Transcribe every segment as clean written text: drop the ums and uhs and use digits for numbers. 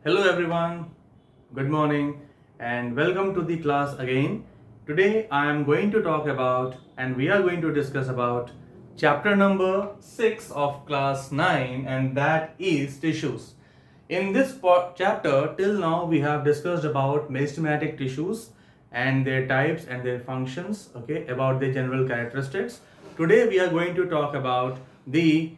Hello everyone, good morning and welcome to the class again. Today I am going to talk about and we are going to discuss about chapter number 6 of class 9, and that is tissues. In this chapter till now we have discussed about meristematic tissues and their types and their functions, okay, about their general characteristics. Today we are going to talk about the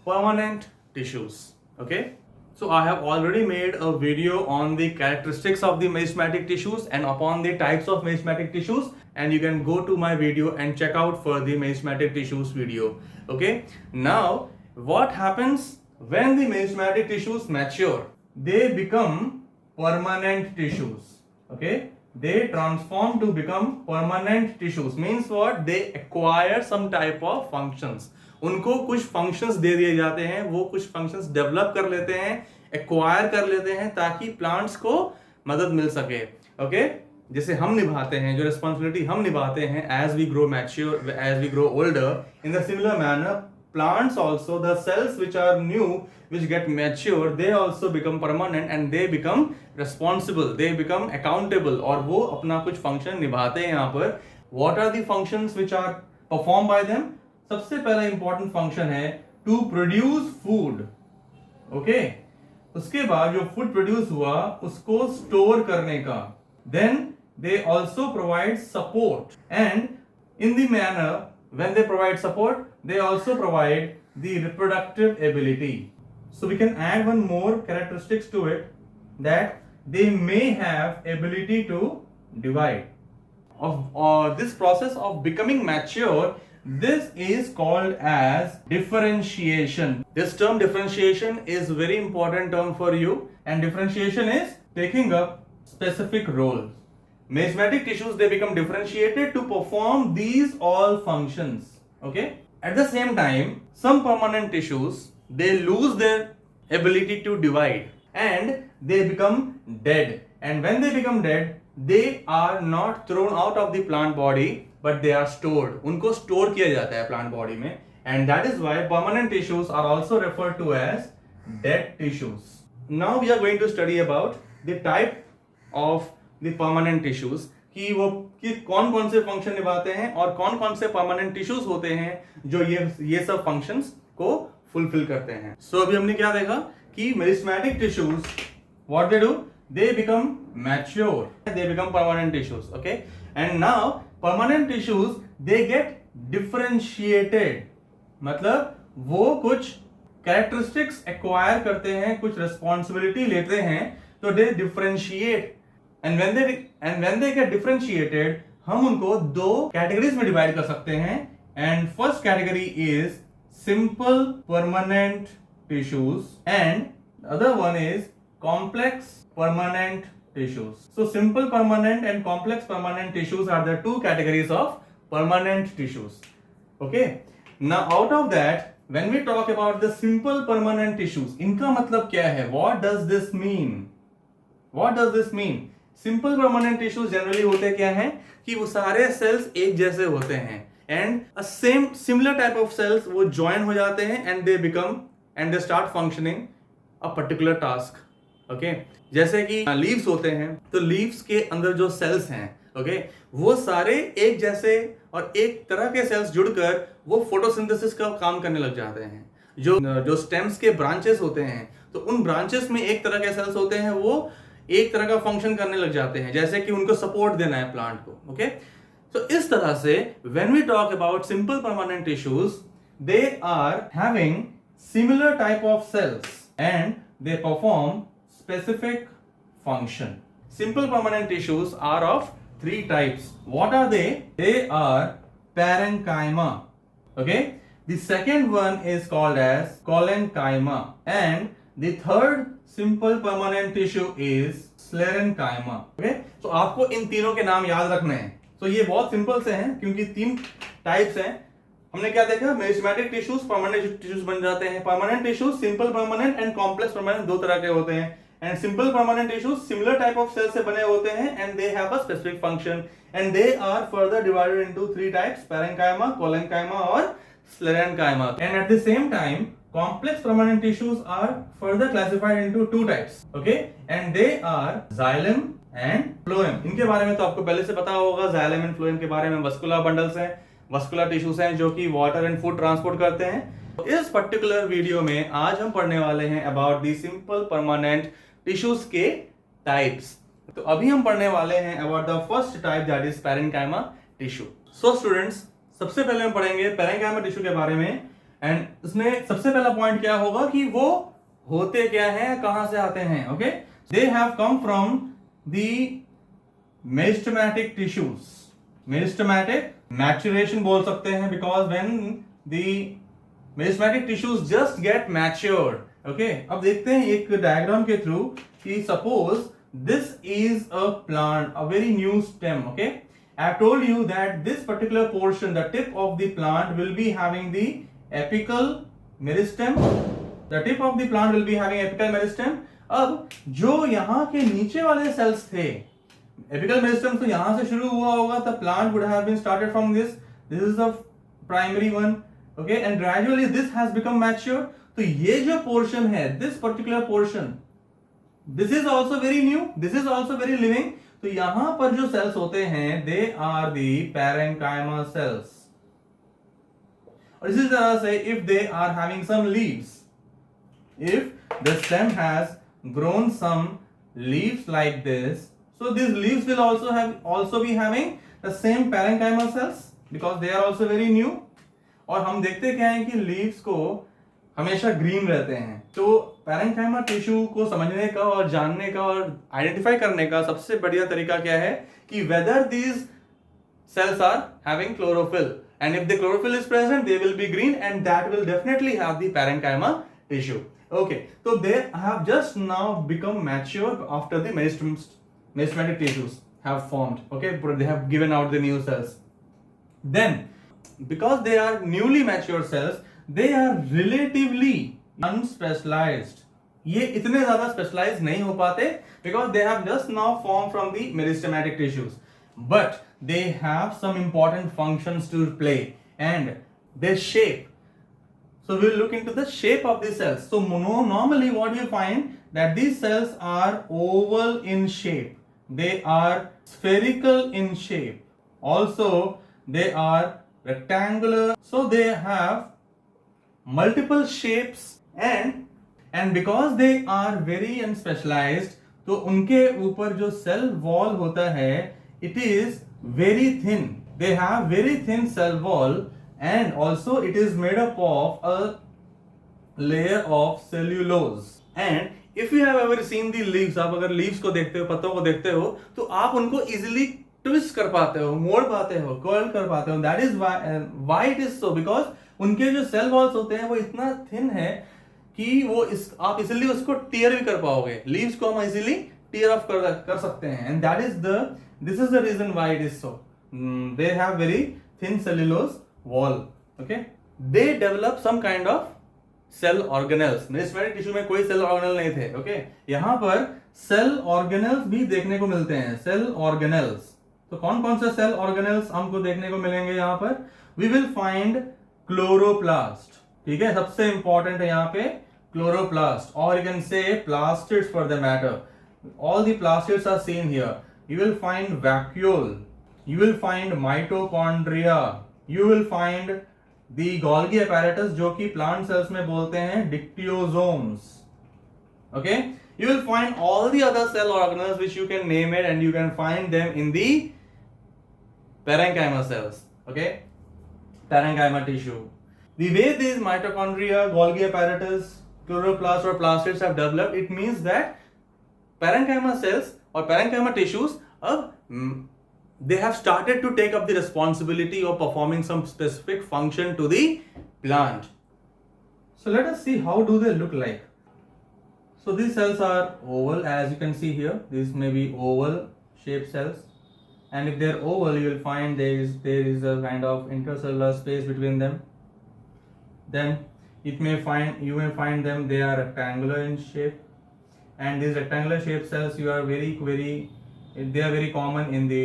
permanent tissues, okay. So I have already made a video on the characteristics of the meristematic tissues and upon the types of meristematic tissues, and you can go to my video and check out for the meristematic tissues video. Okay. Now what happens when the meristematic tissues mature? They become permanent tissues. Okay. They transform to become permanent tissues. Means what? They acquire some type of functions. उनको कुछ functions दे दिए जाते हैं, वो कुछ functions develop कर लेते हैं, एक्वायर कर लेते हैं ताकि प्लांट्स को मदद मिल सके. ओके, जैसे हम निभाते हैं, जो रिस्पॉन्सिबिलिटी हम निभाते हैं as we grow mature, as we grow older, in the similar manner plants also, the cells which are new, which get mature, they also become permanent and they become responsible, they become accountable, और वो अपना कुछ function निभाते हैं. यहाँ पर what are the functions which are performed by them? सबसे पहला इंपॉर्टेंट फंक्शन है टू प्रोड्यूस फूड. ओके, उसके बाद जो फूड प्रोड्यूस हुआ उसको स्टोर करने का. Then they also provide support, and in the manner when they provide support, they also provide the reproductive ability. So we can add one more characteristics to it, that they may have ability to divide. Of this process of becoming mature, this is called as differentiation. This term differentiation is very important term for you, and differentiation is taking up specific roles. Meristematic tissues, they become differentiated to perform these all functions. Okay. At the same time, some permanent tissues, they lose their ability to divide and they become dead. And when they become dead, they are not thrown out of the plant body, but they are stored. उनको store किया जाता है plant body में, and that is why permanent tissues are also referred to as dead tissues. Now we are going to study about the type of the permanent tissues, कि वो कि कौन कौन से फंक्शन निभाते हैं और कौन कौन से परमानेंट टिश्यूज होते हैं जो ये सब फंक्शंस को फुलफिल करते हैं. सो अभी हमने क्या देखा कि meristematic tissues, what they do, they become mature, they become permanent tissues. Okay, and now permanent tissues they get differentiated, मतलब वो कुछ कैरेक्टरिस्टिक्स एक्वायर करते हैं, कुछ रिस्पॉन्सिबिलिटी लेते हैं, तो दे differentiate. And when they get differentiated, हम उनको दो कैटेगरीज में डिवाइड कर सकते हैं. And first category is simple permanent tissues and other one is complex permanent tissues. So simple permanent and complex permanent tissues are the two categories of permanent tissues. Okay, now out of that when we talk about the simple permanent tissues, इनका मतलब क्या है? What does this mean? What does this mean? Simple permanent tissues generally होते क्या है कि वो सारे सेल्स एक जैसे होते हैं, and a same similar type of cells वो ज्वाइन हो जाते हैं and they become and they start functioning a particular task. Okay, जैसे कि लीव्स होते हैं, तो लीव्स के अंदर जो सेल्स हैं, ओके, वो सारे एक जैसे और एक तरह के सेल्स जुड़कर वो फोटोसिंथेसिस का काम करने लग जाते हैं. जो स्टेम्स के ब्रांचेस होते हैं, तो उन ब्रांचेस में एक तरह के सेल्स होते हैं, वो एक तरह का फंक्शन करने लग जाते हैं, जैसे कि उनको सपोर्ट देना है प्लांट को. ओके, तो इस तरह से when we talk about simple permanent tissues, they are having similar type of cells and they perform specific function. Simple permanent tissues are of three types. What are they? They are parenchyma. Okay, the second one is called as collenchyma, and the third simple permanent tissue is sclerenchyma. Okay, so आपको इन तीनों के नाम याद रखने हैं. तो ये बहुत सिंपल से हैं क्योंकि तीन टाइप्स हैं. हमने क्या देखा? मेरिस्टेमेटिक टिश्यूज परमानेंट टिश्यूज बन जाते हैं. Permanent tissues simple permanent and complex permanent दो तरह के होते हैं, and simple permanent tissues similar type of cell से बने होते हैं and they have a specific function, and they are further divided into three types: parenchyma, collenchyma और sclerenchyma. And at the same time, complex permanent tissues are further classified into two types, okay, and they are xylem and phloem. इनके बारे में तो आपको पहले से पता होगा, xylem and phloem के बारे में vascular bundles हैं, vascular tissues हैं जो कि water and food transport करते हैं. इस पर्टिकुलर वीडियो में आज हम पढ़ने वाले हैं about the simple permanent tissues के टाइप्स. तो अभी हम पढ़ने वाले हैं about the first type that is parenchyma tissue. So students, सबसे पहले हम पढ़ेंगे पैरेन्काइमा टिश्यू के बारे में. एंड इसमें सबसे पहला पॉइंट क्या होगा कि वो होते क्या हैं, कहां से आते हैं. Okay, they have come from the meristematic tissues. Meristematic maturation बोल सकते हैं because when the meristematic tissues just get matured. Okay, अब देखते हैं एक डायग्राम के थ्रू कि suppose this is a plant, a very new stem. Okay, I have told you that this particular portion, the tip of the plant will be having the apical meristem. The tip of the plant will be having apical meristem. अब जो यहाँ के नीचे वाले cells थे, apical meristem तो यहाँ से शुरू हुआ होगा, the plant would have been started from this. This is the primary one. Okay, and gradually this has become mature. तो ये जो portion है, this particular portion, this is also very new, this is also very living. तो यहां पर जो cells होते हैं, they are the parenchyma cells. और इसी तरह से if they are having some leaves, if the stem has grown some leaves like this, so these leaves will also be having the same parenchyma cells because they are also very new. और हम देखते क्या है कि leaves को हमेशा green रहते हैं. तो पैरेन्काइमा टिश्यू को समझने का और जानने का और आइडेंटिफाई करने का सबसे बढ़िया तरीका क्या है कि whether these cells are having chlorophyll, and if the chlorophyll is present they will be green and that will definitely have the parenchyma tissue. Okay, तो they have just now become mature after the meristematic tissues have formed. Okay, they have given out the new cells. Then because they are newly mature cells, they are relatively unspecialized. ये इतने ज्यादा specialise नहीं हो पाते because they have just now formed from the meristematic tissues, but they have some important functions to play and their shape. So we will look into the shape of these cells. So normally what you find that these cells are oval in shape, they are spherical in shape, also they are rectangular, so they have multiple shapes and because they are very unspecialized, तो उनके ऊपर जो cell wall होता है it is very thin. They have very thin cell wall and also it is made up of a layer of cellulose. And if you have ever seen the leaves, आप अगर leaves को देखते हो, पत्तों को देखते हो, तो आप उनको easily twist कर पाते हो, मोड़ पाते हो, curl कर पाते हो. That is why it is so, because उनके जो सेल वॉल्स होते हैं वो इतना थिन है कि वो आप इजीली उसको टीयर भी कर पाओगे. लीव्स को हम इजीली टीयर ऑफ कर सकते हैं. And that is this is the reason why it is so. They have very thin cellulose wall. Okay, they develop some kind of cell organelles. Meristematic tissue में कोई cell organelle नहीं थे. Okay, यहाँ पर cell organelles भी देखने को मिलते हैं. सेल ऑर्गेनेल्स, तो कौन कौन से सेल ऑर्गेनेल्स हमको देखने को मिलेंगे यहाँ पर? We will find chloroplast. ठीक है, सबसे इंपॉर्टेंट है यहाँ पे क्लोरोप्लास्ट, और you can say plastids for the matter. All the plastids are seen here. You will find vacuole, you will find mitochondria, you will find the Golgi apparatus जो कि plant cells में बोलते हैं dictyosomes. Okay, you will find all the other cell organelles which you can name it and you can find them in the parenchyma cells. Okay, parenchyma tissue. The way these mitochondria, Golgi apparatus, chloroplasts or plastids have developed, it means that parenchyma cells or parenchyma tissues they have started to take up the responsibility of performing some specific function to the plant. So let us see how do they look like. So these cells are oval, as you can see here. These may be oval shaped cells, and if they are oval, you will find there is a kind of intercellular space between them. Then you may find them they are rectangular in shape, and these rectangular shaped cells they are very common in the.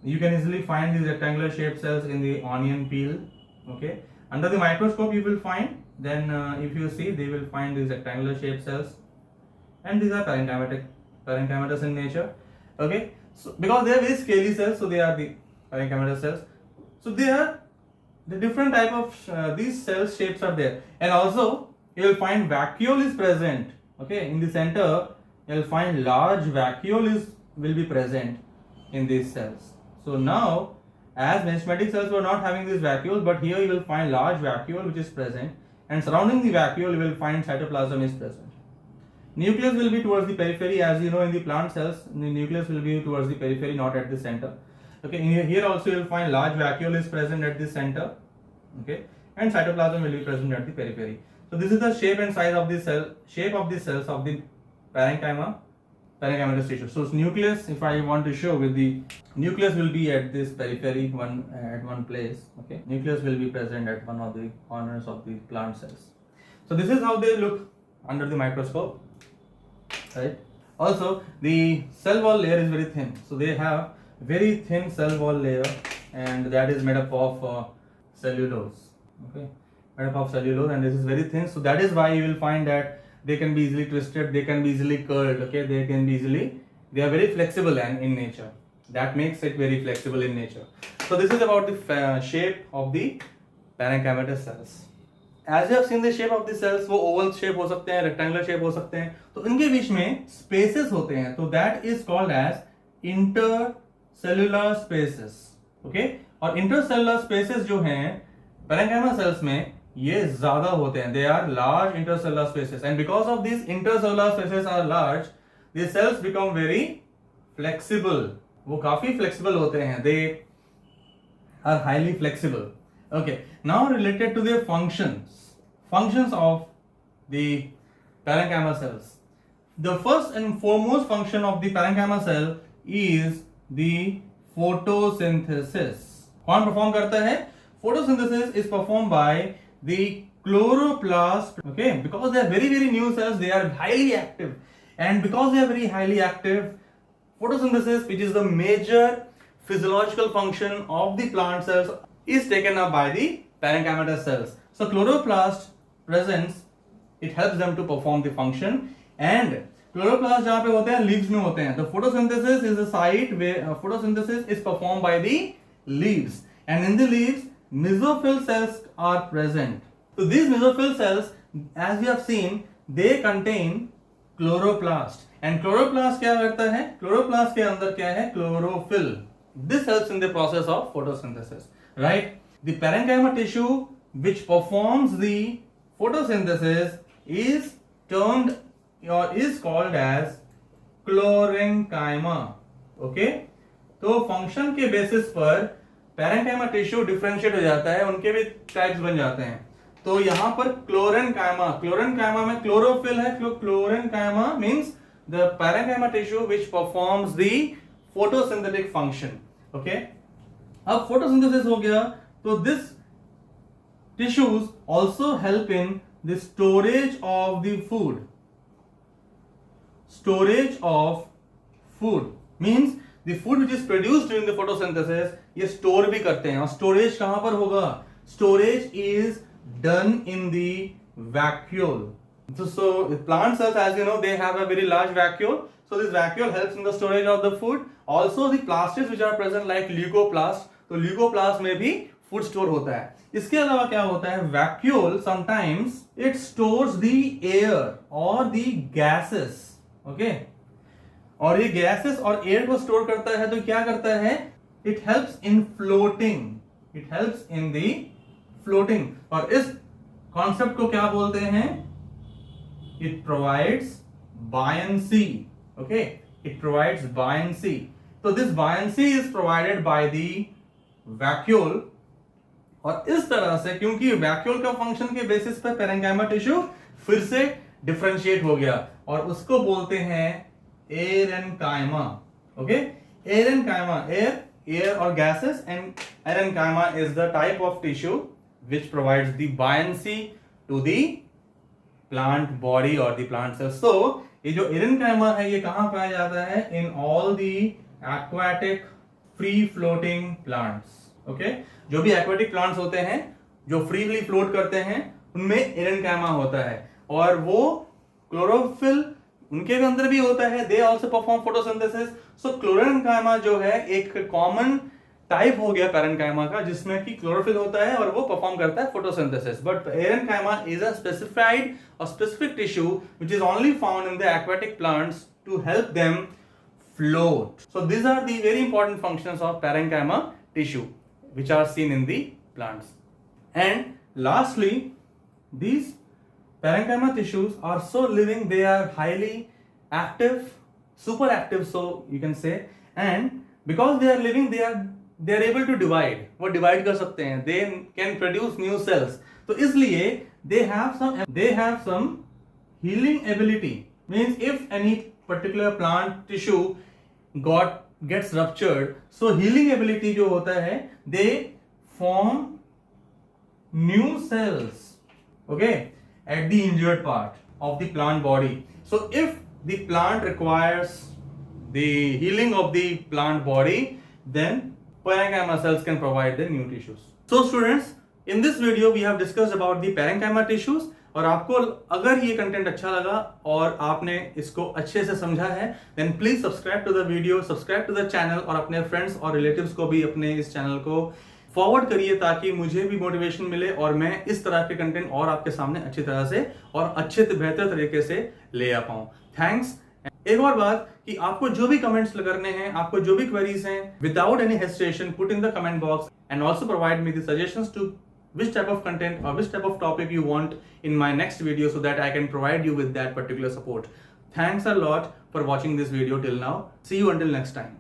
You can easily find these rectangular shaped cells in the onion peel. Okay, under the microscope you will find then if you see, they will find these rectangular shaped cells, and these are parenchymatous in nature. Okay, so because they are very scaly cells, so they are the parenchymatous cells. So they are the different type of these cell shapes are there, and also you will find vacuole is present. Okay, in the center you will find large vacuole will be present in these cells. So now, as mesenteric cells were not having this vacuole, but here you will find large vacuole which is present, and surrounding the vacuole you will find cytoplasm is present. Nucleus will be towards the periphery, as you know in the plant cells, the nucleus will be towards the periphery, not at the center. Okay, here also you will find large vacuole is present at the center. Okay, and cytoplasm will be present at the periphery. So this is the shape and size of the shape of the cells of the parenchymatous tissue. So nucleus, if I want to show, with the nucleus will be at this periphery at one place. Okay, nucleus will be present at one of the corners of the plant cells. So this is how they look under the microscope, right? Also, the cell wall layer is very thin, so they have very thin cell wall layer, and that is made up of cellulose. Okay, made up of cellulose, and this is very thin, so that is why you will find that they can be easily twisted, they can be easily curled. Okay, they are very flexible and in nature. That makes it very flexible in nature. So this is about the shape of the parenchymatous cells. As you have seen the shape of the cells, वो oval shape हो सकते हैं, rectangular shape हो सकते हैं, तो इनके बीच में spaces होते हैं, तो that is called as intercellular spaces. Okay, और intercellular spaces जो हैं parenchyma cells में ये ज्यादा होते हैं. They are large intercellular spaces, and because of these intercellular spaces are large, the cells become very flexible. वो काफी flexible होते हैं. They are highly flexible. Okay, now related to their functions of the parenchyma cells. The first and foremost function of the parenchyma cell is the photosynthesis. कौन perform करता है? Photosynthesis is performed by the chloroplast. Okay, because they are very new cells, they are highly active, and because they are very highly active, photosynthesis, which is the major physiological function of the plant cells, is taken up by the parenchymatous cells. So chloroplast presence, it helps them to perform the function, and chloroplast जहाँ पे होते हैं leaves में होते हैं. The photosynthesis is a site where photosynthesis is performed by the leaves, and in the leaves mesophyll cells are present. So these mesophyll cells, as we have seen, they contain chloroplast, and chloroplast क्या करता है? Chloroplast के अंदर क्या है? Chlorophyll. This helps in the process of photosynthesis, right? The parenchyma tissue which performs the photosynthesis is termed or is called as chlorenchyma. Okay, तो function के basis पर parenchyma टिश्यू डिफरेंशिएट हो जाता है, उनके भी टाइप्स बन जाते हैं. तो यहां पर क्लोरेनकाइमा में क्लोरोफिल है. Chlorenchyma means the parenchyma tissue which performs the photosynthetic function. Okay, अब photosynthesis हो गया, तो this tissues also help in the storage of the food. Storage of food means the food which is produced during the photosynthesis ये store भी करते हैं. और storage कहां पर होगा? Storage is done in the vacuole. So plant cells, as you know, they have a very large vacuole. So this vacuole helps in the storage of the food. Also the plastids which are present like leucoplast, तो leucoplast में भी food store होता है. इसके अलावा क्या होता है? Vacuole sometimes it stores the air or the gases. Okay, और ये gases और air को store करता है, तो क्या करता है? It helps in floating. It helps in the floating. और इस concept को क्या बोलते हैं? It provides buoyancy. Okay, it provides buoyancy. So this buoyancy is provided by the vacuole. और इस तरह से, क्योंकि वैक्यूल का फंक्शन के बेसिस पर पेरेंकाइमा टिश्यू फिर से डिफरेंशिएट हो गया, और उसको बोलते हैं एरेनकाइमा. ओके, एरेनकाइमा, एयर और gases, and aerenchyma is the type of tissue which provides the buoyancy to the plant body or the plant cells. So ये जो एरेनकाइमा है ये कहां पाया जाता है? In all the aquatic free floating plants. Okay, जो भी एक्वेटिक प्लांट्स होते हैं जो फ्रीली फ्लोट करते हैं, उनमें एरेनकाइमा होता है और वो क्लोरोफिल उनके अंदर भी होता है, they also perform photosynthesis. So chlorenchyma जो है एक कॉमन टाइप हो गया पैरेनकाइमा का, जिसमें कि क्लोरोफिल होता है और वो परफॉर्म करता है photosynthesis. But aerenchyma is a specified और specific tissue which is only found in the aquatic plants to help them float. So these are the very important functions of parenchyma tissue which are seen in the plants. And lastly, these parenchyma tissues are so living, they are highly active, super active, so you can say, and because they are living, they are able to divide. वो divide कर सकते हैं, they can produce new cells. तो इसलिए they have some healing ability. Means if any particular plant tissue gets ruptured, so healing ability जो होता है, they form new cells, okay, at the injured part of the plant body. So if the plant requires the healing of the plant body, then parenchyma cells can provide the new tissues. So students, in this video we have discussed about the parenchyma tissues. और आपको अगर ये content अच्छा लगा और आपने इसको अच्छे से समझा है, then please subscribe to the video, subscribe to the channel और अपने फ्रेंड्स और रिलेटिव्स को भी अपने इस चैनल को फॉरवर्ड करिए ताकि मुझे भी मोटिवेशन मिले और मैं इस तरह के कंटेंट और आपके सामने अच्छी तरह से और अच्छे बेहतर तरीके से ले आ पाऊं। थैंक्स। एक और बात कि आपको जो भी कमेंट्स करने हैं, आपको जो भी क्वेरीज हैं, without any hesitation put in the comment box and also provide me the suggestions to which type of content or which type of topic you want in my next video so that I can provide you with that particular support. Thanks a lot for watching this video till now. See you until next time.